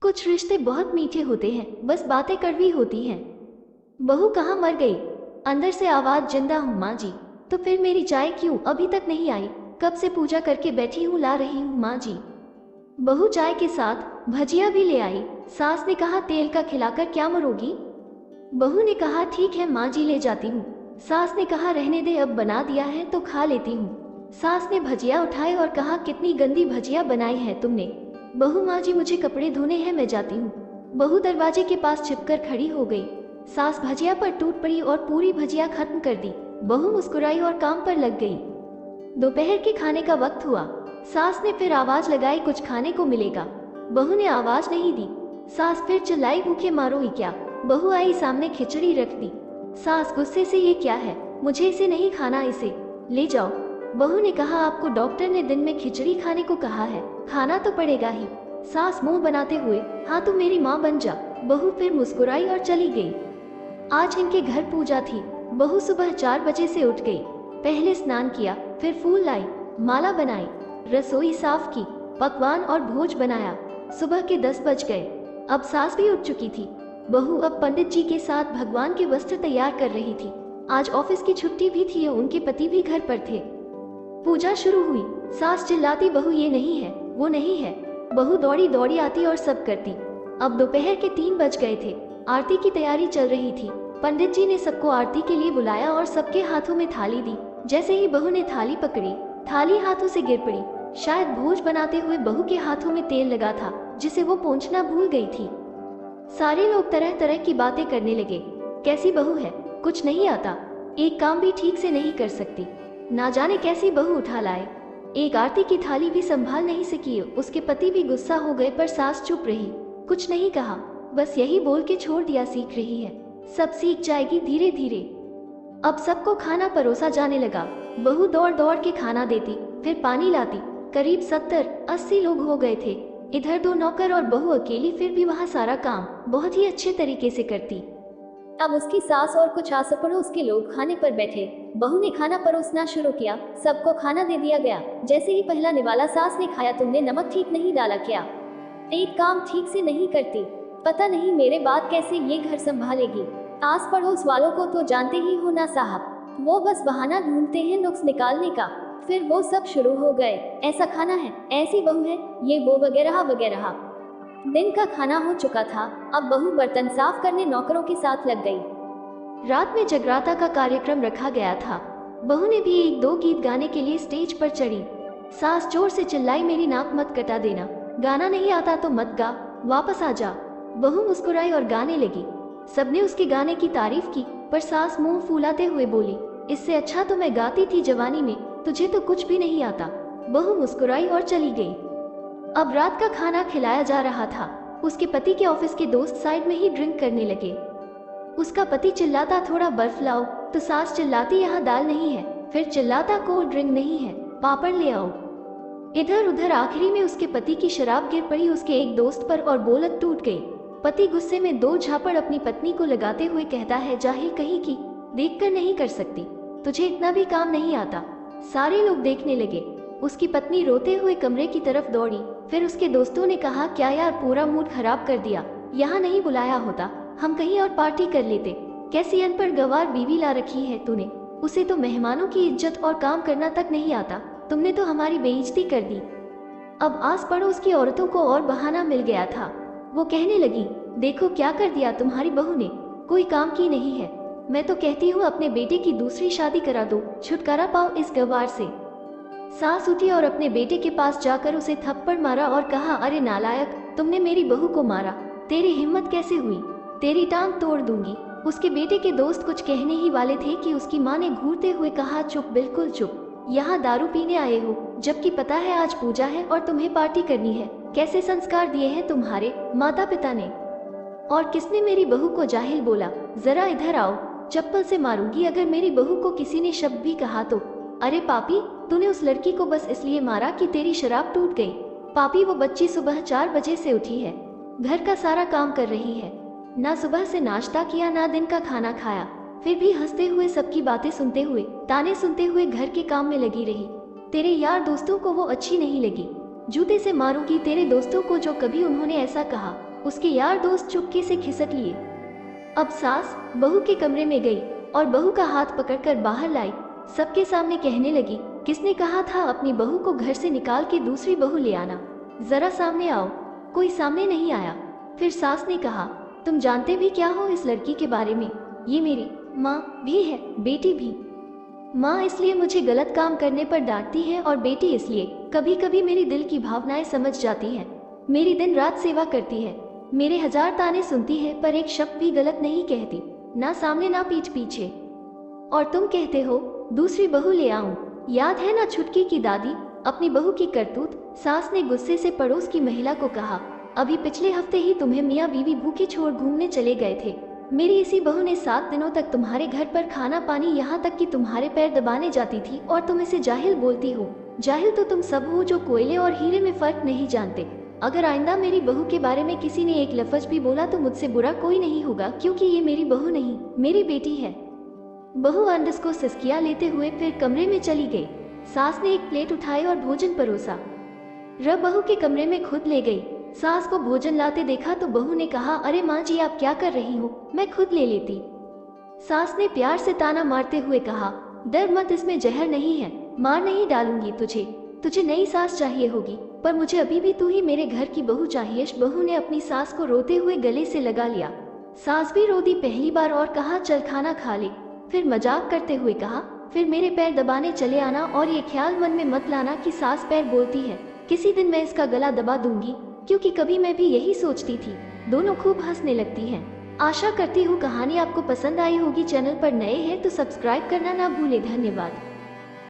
कुछ रिश्ते बहुत मीठे होते हैं, बस बातें कड़वी होती हैं। बहू कहाँ मर गई? अंदर से आवाज, जिंदा हूँ माँ जी। तो फिर मेरी चाय क्यों अभी तक नहीं आई? कब से पूजा करके बैठी हूँ, ला रही हूँ माँ जी। बहू चाय के साथ भजिया भी ले आई। सास ने कहा, तेल का खिलाकर क्या मरोगी? बहू ने कहा, ठीक है माँ जी, ले जाती हूँ। सास ने कहा, रहने दे, अब बना दिया है तो खा लेती हूँ। सास ने भजिया उठाए और कहा, कितनी गंदी भजिया बनाई है तुमने। बहू, माँ जी मुझे कपड़े धोने हैं, मैं जाती हूँ। बहू दरवाजे के पास छिपकर खड़ी हो गई। सास भजिया पर टूट पड़ी और पूरी भजिया खत्म कर दी। बहू मुस्कुराई और काम पर लग गई। दोपहर के खाने का वक्त हुआ। सास ने फिर आवाज लगाई, कुछ खाने को मिलेगा? बहू ने आवाज नहीं दी। सास फिर चिल्लाई, भूखे मारो ही क्या? बहू आई, सामने खिचड़ी रख दी। सास गुस्से से, ये क्या है? मुझे इसे नहीं खाना, इसे ले जाओ। बहू ने कहा, आपको डॉक्टर ने दिन में खिचड़ी खाने को कहा है, खाना तो पड़ेगा ही। सास मुंह बनाते हुए, हाँ तू मेरी माँ बन जा। बहू फिर मुस्कुराई और चली गई। आज इनके घर पूजा थी। बहू सुबह 4 बजे से उठ गई। पहले स्नान किया, फिर फूल लाई, माला बनाई, रसोई साफ की, पकवान और भोज बनाया। सुबह के 10 बज गए। अब सास भी उठ चुकी थी। बहू अब पंडित जी के साथ भगवान के वस्त्र तैयार कर रही थी। आज ऑफिस की छुट्टी भी थी और उनके पति भी घर पर थे। पूजा शुरू हुई। सास चिल्लाती, बहू ये नहीं है, वो नहीं है। बहू दौड़ी दौड़ी आती और सब करती। अब दोपहर के 3 बज गए थे। आरती की तैयारी चल रही थी। पंडित जी ने सबको आरती के लिए बुलाया और सबके हाथों में थाली दी। जैसे ही बहू ने थाली पकड़ी, थाली हाथों से गिर पड़ी। शायद भोज बनाते हुए बहू के हाथों में तेल लगा था, जिसे वो पोंछना भूल गई थी। सारे लोग तरह तरह की बातें करने लगे। कैसी बहू है, कुछ नहीं आता, एक काम भी ठीक से नहीं कर सकती, ना जाने कैसी बहू उठा लाए। एक आरती की थाली भी संभाल नहीं सकी। उसके पति भी गुस्सा हो गए, पर सास चुप रही, कुछ नहीं कहा, बस यही बोल के छोड़ दिया, सीख रही है, सब सीख जाएगी धीरे धीरे। अब सबको खाना परोसा जाने लगा। बहू दौड़ दौड़ के खाना देती, फिर पानी लाती। करीब 70-80 लोग हो गए थे। इधर 2 नौकर और बहू अकेली, फिर भी वहाँ सारा काम बहुत ही अच्छे तरीके से करती। अब उसकी सास और कुछ आस पड़ोस के लोग खाने पर बैठे। बहू ने खाना परोसना शुरू किया। सबको खाना दे दिया गया। जैसे ही पहला निवाला सास ने खाया, तुमने नमक ठीक नहीं डाला क्या? एक काम ठीक से नहीं करती, पता नहीं मेरे बाद कैसे ये घर संभालेगी। आस पड़ोस वालों को तो जानते ही हो ना साहब, वो बस बहाना ढूंढते हैं नुक्स निकालने का। फिर वो सब शुरू हो गए, ऐसा खाना है, ऐसी बहू है, ये वो वगैरह वगैरह। दिन का खाना हो चुका था। अब बहू बर्तन साफ करने नौकरों के साथ लग गई। रात में जगराता का कार्यक्रम रखा गया था। बहू ने भी 1-2 गीत गाने के लिए स्टेज पर चढ़ी। सास जोर से चिल्लाई, मेरी नाक मत कटा देना, गाना नहीं आता तो मत गा, वापस आ जा। बहू मुस्कुराई और गाने लगी। सबने उसके गाने की तारीफ की, पर सास मुंह फुलाते हुए बोली, इससे अच्छा तो मैं गाती थी जवानी में, तुझे तो कुछ भी नहीं आता। बहू मुस्कुराई और चली गई। अब रात का खाना खिलाया जा रहा था। उसके पति के ऑफिस के दोस्त साइड में ही ड्रिंक करने लगे। उसका पति चिल्लाता, थोड़ा बर्फ लाओ, तो सास चिल्लाती, यहाँ दाल नहीं है। फिर चिल्लाता, कोल्ड ड्रिंक नहीं है, पापड़ ले आओ। इधर उधर आखिरी में उसके पति की शराब गिर पड़ी उसके एक दोस्त पर और बोलत टूट गई। पति गुस्से में 2 झापड़ अपनी पत्नी को लगाते हुए कहता है, जाहिल कहीं की, देखकर नहीं कर सकती, तुझे इतना भी काम नहीं आता। सारे लोग देखने लगे। उसकी पत्नी रोते हुए कमरे की तरफ दौड़ी। फिर उसके दोस्तों ने कहा, क्या यार, पूरा मूड खराब कर दिया, यहाँ नहीं बुलाया होता, हम कहीं और पार्टी कर लेते। कैसी अनपढ़ गंवार बीवी ला रखी है तूने, उसे तो मेहमानों की इज्जत और काम करना तक नहीं आता, तुमने तो हमारी बेइज्जती कर दी। अब आस पड़ोस की औरतों को और बहाना मिल गया था। वो कहने लगी, देखो क्या कर दिया तुम्हारी बहू ने, कोई काम की नहीं है। मैं तो कहती हूँ अपने बेटे की दूसरी शादी करा दो, छुटकारा पाओ इस गंवार से। सास उठी और अपने बेटे के पास जाकर उसे थप्पड़ मारा और कहा, अरे नालायक, तुमने मेरी बहू को मारा, तेरी हिम्मत कैसे हुई, तेरी टांग तोड़ दूंगी। उसके बेटे के दोस्त कुछ कहने ही वाले थे कि उसकी माँ ने घूरते हुए कहा, चुप, बिल्कुल चुप, यहाँ दारू पीने आए हो, जबकि पता है आज पूजा है और तुम्हें पार्टी करनी है। कैसे संस्कार दिए हैं तुम्हारे माता पिता ने? और किसने मेरी बहू को जाहिल बोला? जरा इधर आओ, चप्पल से मारूंगी अगर मेरी बहू को किसी ने शब्द भी कहा तो। अरे पापी, तूने उस लड़की को बस इसलिए मारा कि तेरी शराब टूट गई। पापी, वो बच्ची सुबह 4 बजे से उठी है, घर का सारा काम कर रही है, ना सुबह से नाश्ता किया ना दिन का खाना खाया, फिर भी हंसते हुए सबकी बातें सुनते हुए, ताने सुनते हुए घर के काम में लगी रही। तेरे यार दोस्तों को वो अच्छी नहीं लगी, जूते से मारूंगी तेरे दोस्तों को जो कभी उन्होंने ऐसा कहा। उसके यार दोस्त चुपके से खिसक लिए। अब सास बहू के कमरे में गई और बहू का हाथ पकड़कर बाहर लाई। सबके सामने कहने लगी, किसने कहा था अपनी बहू को घर से निकाल के दूसरी बहू ले आना? जरा सामने आओ। कोई सामने नहीं आया। फिर सास ने कहा, तुम जानते भी क्या हो इस लड़की के बारे में? ये मेरी माँ भी है, बेटी भी। माँ इसलिए मुझे गलत काम करने पर डांटती है और बेटी इसलिए कभी कभी मेरी दिल की भावनाएं समझ जाती है। मेरी दिन रात सेवा करती है, मेरे 1000 ताने सुनती है, पर एक शब्द भी गलत नहीं कहती, ना सामने ना पीठ पीछे। और तुम कहते हो दूसरी बहू ले आऊं? याद है ना छुटकी की दादी, अपनी बहू की करतूत? सास ने गुस्से से पड़ोस की महिला को कहा, अभी पिछले हफ्ते ही तुम्हें मियाँ बीवी भूखे छोड़ घूमने चले गए थे। मेरी इसी बहू ने 7 दिनों तक तुम्हारे घर पर खाना पानी, यहाँ तक कि तुम्हारे पैर दबाने जाती थी, और तुम इसे जाहिल बोलती हो। जाहिल तो तुम सब हो जो कोयले और हीरे में फर्क नहीं जानते। अगर आइंदा मेरी बहू के बारे में किसी ने एक लफ्ज भी बोला तो मुझसे बुरा कोई नहीं होगा, क्योंकि ये मेरी बहू नहीं, मेरी बेटी है। बहू अंडस को सिसकिया लेते हुए फिर कमरे में चली गई। सास ने एक प्लेट उठाई और भोजन परोसा। रब बहू के कमरे में खुद ले गई। सास को भोजन लाते देखा तो बहू ने कहा, अरे माँ जी आप क्या कर रही हो, मैं खुद ले लेती। सास ने प्यार से ताना मारते हुए कहा, डर मत, इसमें जहर नहीं है, मार नहीं डालूंगी तुझे। तुझे नई सास चाहिए होगी, पर मुझे अभी भी तू ही मेरे घर की बहू चाहिए। बहू ने अपनी सास को रोते हुए गले से लगा लिया। सास भी रो दी पहली बार और कहा, चल खाना खा ले। फिर मजाक करते हुए कहा, फिर मेरे पैर दबाने चले आना, और ये ख्याल मन में मत लाना कि सास पैर बोलती है, किसी दिन मैं इसका गला दबा दूंगी, क्योंकि कभी मैं भी यही सोचती थी। दोनों खूब हंसने लगती हैं। आशा करती हूँ कहानी आपको पसंद आई होगी। चैनल पर नए हैं तो सब्सक्राइब करना ना भूले। धन्यवाद।